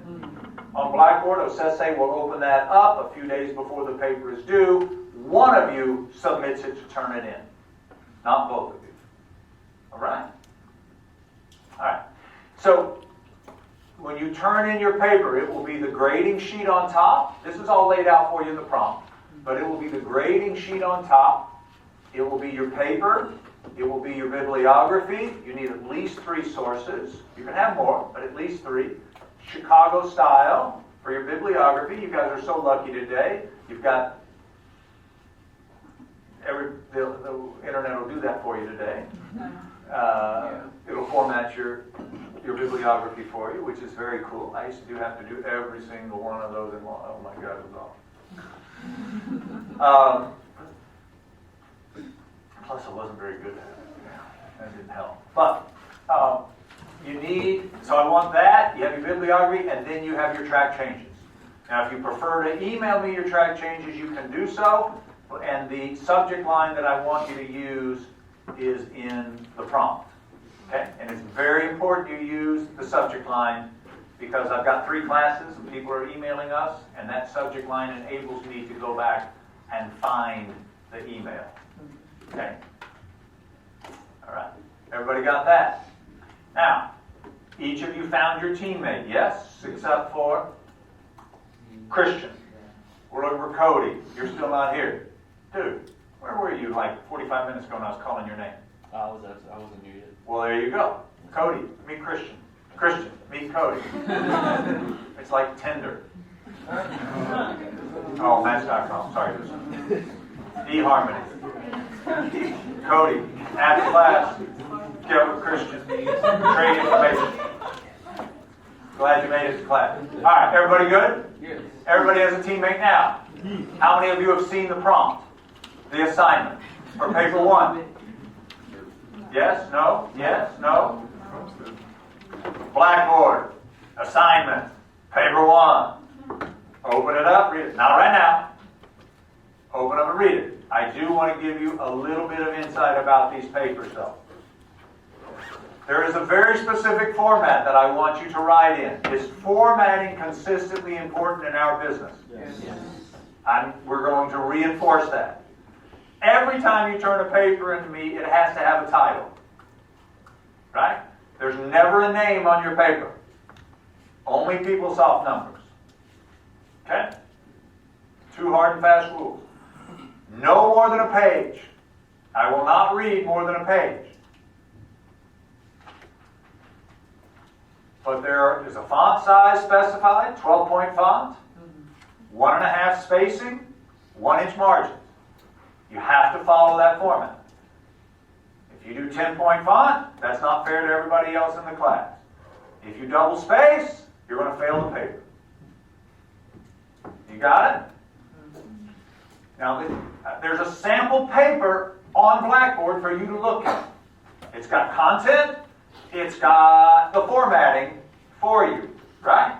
On Blackboard, Osese will open that up a few days before the paper is due. One of you submits it to turn it in, not both of you. All right? All right. So when you turn in your paper, it will be the grading sheet on top. This is all laid out for you in the prompt. But it will be the grading sheet on top. It will be your paper. It will be your bibliography. You need at least 3 sources. You can have more, but at least 3. Chicago style for your bibliography. You guys are so lucky today. You've got the internet will do that for you today. It'll format your bibliography for you, which is very cool. I used to have to do every single one of those in law. Oh my God, it was awful. Plus, I wasn't very good at it. That didn't help. But you need, so I want that. You have your bibliography, and then you have your track changes. Now, if you prefer to email me your track changes, you can do so. And the subject line that I want you to use is in the prompt. Okay? And it's very important you use the subject line because I've got 3 classes and people are emailing us, and that subject line enables me to go back and find the email. Okay? All right. Everybody got that? Now, each of you found your teammate, yes? Except for Christian. We're looking for Cody. You're still not here. Dude, where were you like 45 minutes ago when I was calling your name? I wasn't muted. Well, there you go. Cody, meet Christian. Christian, meet Cody. It's like Tinder. Oh, Match.com. Sorry. eHarmony. Cody, after class, get with Christian. Trade information. Glad you made it to class. All right, everybody good? Yes. Everybody has a teammate now. How many of you have seen the prompt, the assignment, for paper 1? Yes? No? Yes? No? Blackboard, assignment, paper 1. Open it up, read it. Not right now. Open up and read it. I do want to give you a little bit of insight about these papers, though. There is a very specific format that I want you to write in. Is formatting consistently important in our business? Yes. We're going to reinforce that. Every time you turn a paper into me, it has to have a title. Right? There's never a name on your paper. Only PeopleSoft numbers. Okay? 2 hard and fast rules. No more than a page. I will not read more than a page. But there is a font size specified, 12-point font, 1.5 spacing, 1-inch margins. You have to follow that format. If you do 10-point font, that's not fair to everybody else in the class. If you double space, you're going to fail the paper. You got it? Now, there's a sample paper on Blackboard for you to look at. It's got content. It's got the formatting for you, right?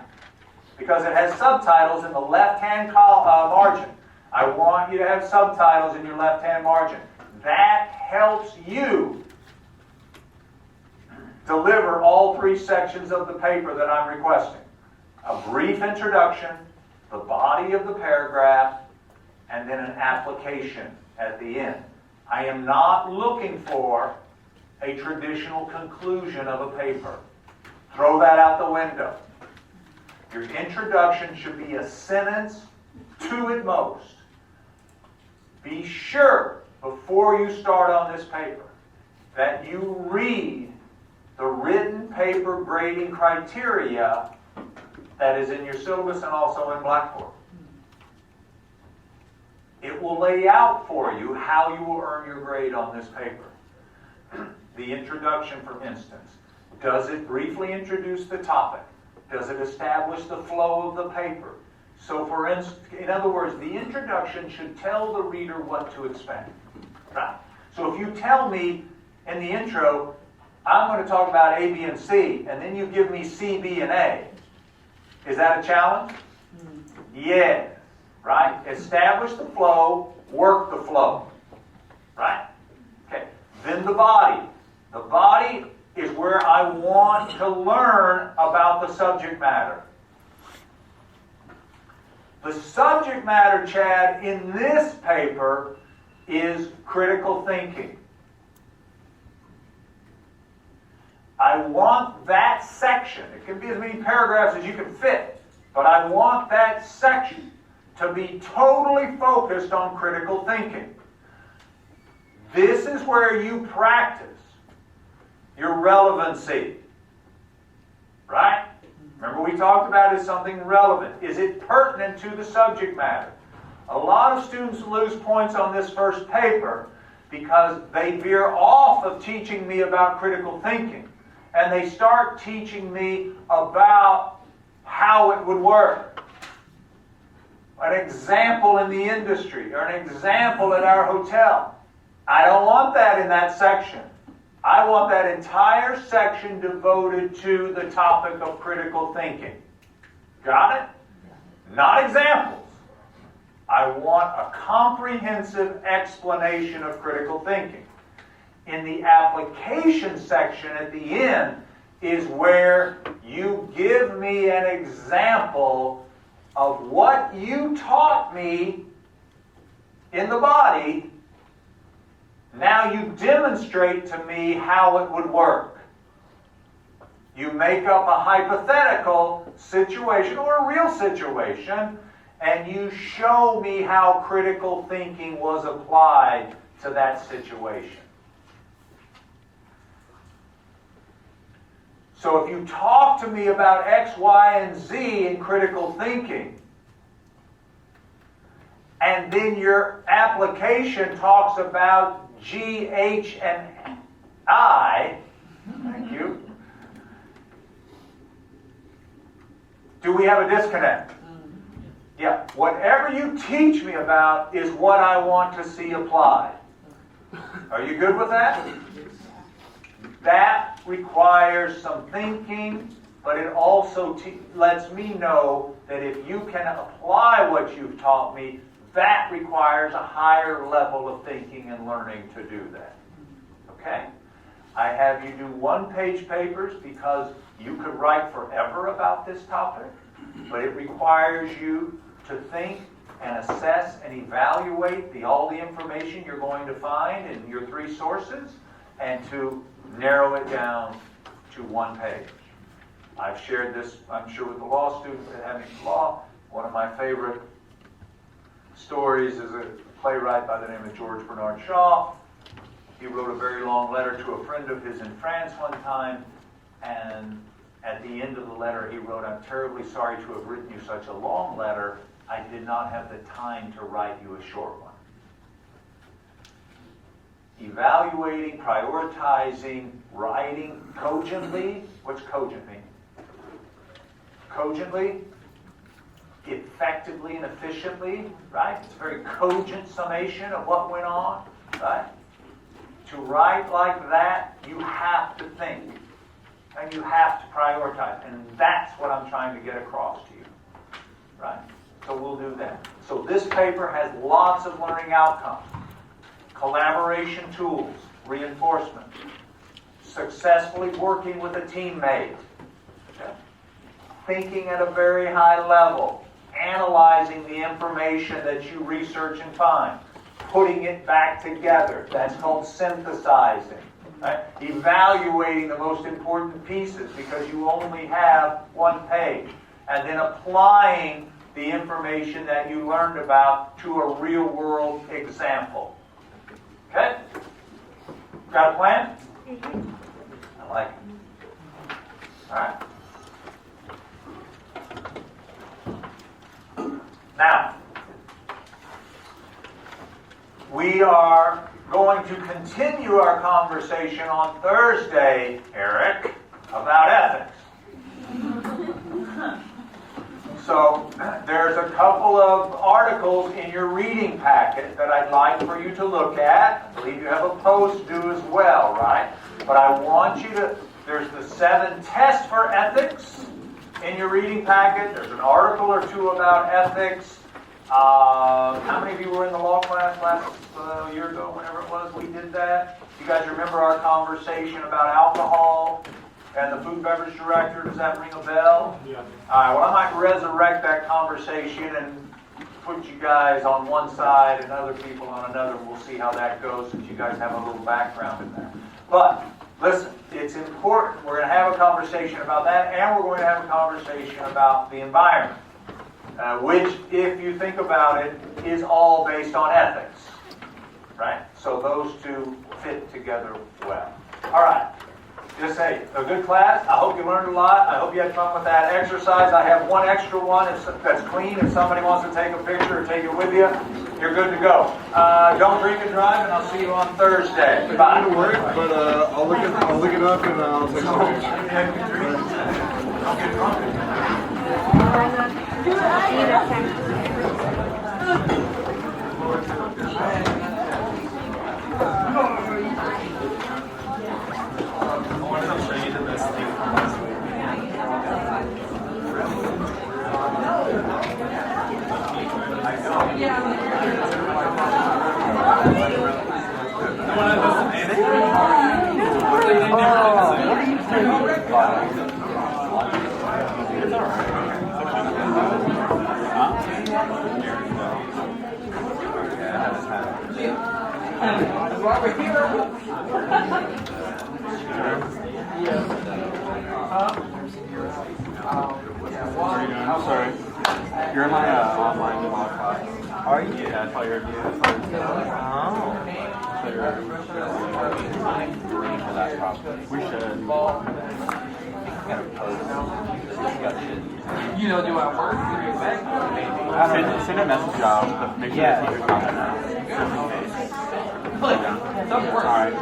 Because it has subtitles in the left-hand margin. I want you to have subtitles in your left-hand margin. That helps you deliver all 3 sections of the paper that I'm requesting. A brief introduction, the body of the paragraph, and then an application at the end. I am not looking for a traditional conclusion of a paper. Throw that out the window. Your introduction should be a sentence, 2 at most. Be sure, before you start on this paper, that you read the written paper grading criteria that is in your syllabus and also in Blackboard. It will lay out for you how you will earn your grade on this paper. The introduction, for instance. Does it briefly introduce the topic? Does it establish the flow of the paper? So, for instance, in other words, the introduction should tell the reader what to expect. Right? So if you tell me in the intro, I'm going to talk about A, B, and C, and then you give me C, B, and A, is that a challenge? Yes. Right? Establish the flow, work the flow. Right? Okay. Then the body. The body is where I want to learn about the subject matter. The subject matter, Chad, in this paper is critical thinking. I want that section, it can be as many paragraphs as you can fit, but I want that section to be totally focused on critical thinking. This is where you practice your relevancy. Right? Remember we talked about is something relevant. Is it pertinent to the subject matter? A lot of students lose points on this first paper because they veer off of teaching me about critical thinking and they start teaching me about how it would work. An example in the industry or an example at our hotel. I don't want that in that section. I want that entire section devoted to the topic of critical thinking. Got it? Not examples. I want a comprehensive explanation of critical thinking. In the application section at the end, is where you give me an example of what you taught me in the body. Now you demonstrate to me how it would work. You make up a hypothetical situation or a real situation, and you show me how critical thinking was applied to that situation. So if you talk to me about X, Y, and Z in critical thinking, and then your application talks about G, H, and I, thank you, do we have a disconnect? Yeah, whatever you teach me about is what I want to see applied. Are you good with that? That requires some thinking, but it also lets me know that if you can apply what you've taught me, that requires a higher level of thinking and learning to do that. Okay? I have you do one-page papers because you could write forever about this topic, but it requires you to think and assess and evaluate all the information you're going to find in your 3 sources and to narrow it down to one page. I've shared this, I'm sure, with the law students at Hamilton Law. One of my favorite stories is a playwright by the name of George Bernard Shaw. He wrote a very long letter to a friend of his in France one time, and at the end of the letter he wrote, "I'm terribly sorry to have written you such a long letter. I did not have the time to write you a short one." Evaluating, prioritizing, writing cogently. What's cogent mean? Cogently, effectively and efficiently, right? It's a very cogent summation of what went on, right? To write like that, you have to think. And you have to prioritize. And that's what I'm trying to get across to you, right? So we'll do that. So this paper has lots of learning outcomes. Collaboration tools, reinforcement, successfully working with a teammate, okay? Thinking at a very high level, analyzing the information that you research and find, putting it back together. That's called synthesizing. Right? Evaluating the most important pieces because you only have one page. And then applying the information that you learned about to a real-world example. Okay? Got a plan? I like it. All right. Now, we are going to continue our conversation on Thursday, Eric, about ethics. So, there's a couple of articles in your reading packet that I'd like for you to look at. I believe you have a post due as well, right? But I want you to, there's the 7 tests for ethics in your reading packet. There's an article or 2 about ethics. How many of you were in the law class last year ago, whenever it was we did that? You guys remember our conversation about alcohol and the food and beverage director? Does that ring a bell? Yeah. All right, well, I might resurrect that conversation and put you guys on one side and other people on another. We'll see how that goes since you guys have a little background in that. But listen, it's important. We're going to have a conversation about that, and we're going to have a conversation about the environment. Which, if you think about it, is all based on ethics, right? So those 2 fit together well. All right. Just say, a good class. I hope you learned a lot. I hope you had fun with that exercise. I have one extra one that's clean. If somebody wants to take a picture or take it with you, you're good to go. Don't drink and drive, and I'll see you on Thursday. Bye. It'll work, but I'll look it up and I'll take some pictures. Don't get drunk. What are you doing? Robert here. I'm sorry. You're in my online demo class. Are you? Yeah, I saw your review. Oh. So you're for that topic. We should. You know, do I work? Send a message out. Make sure that you're comment out. Doesn't work. Alright.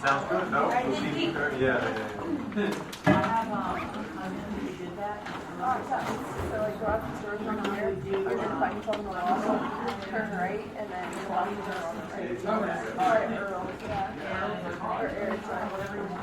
Sounds good, no? We'll see you there. Yeah. So like go out to the store from here, and then find yourself in the wall, turn right, and then walk to the on the right. Or Earl, yeah. Or Eric's, whatever you want.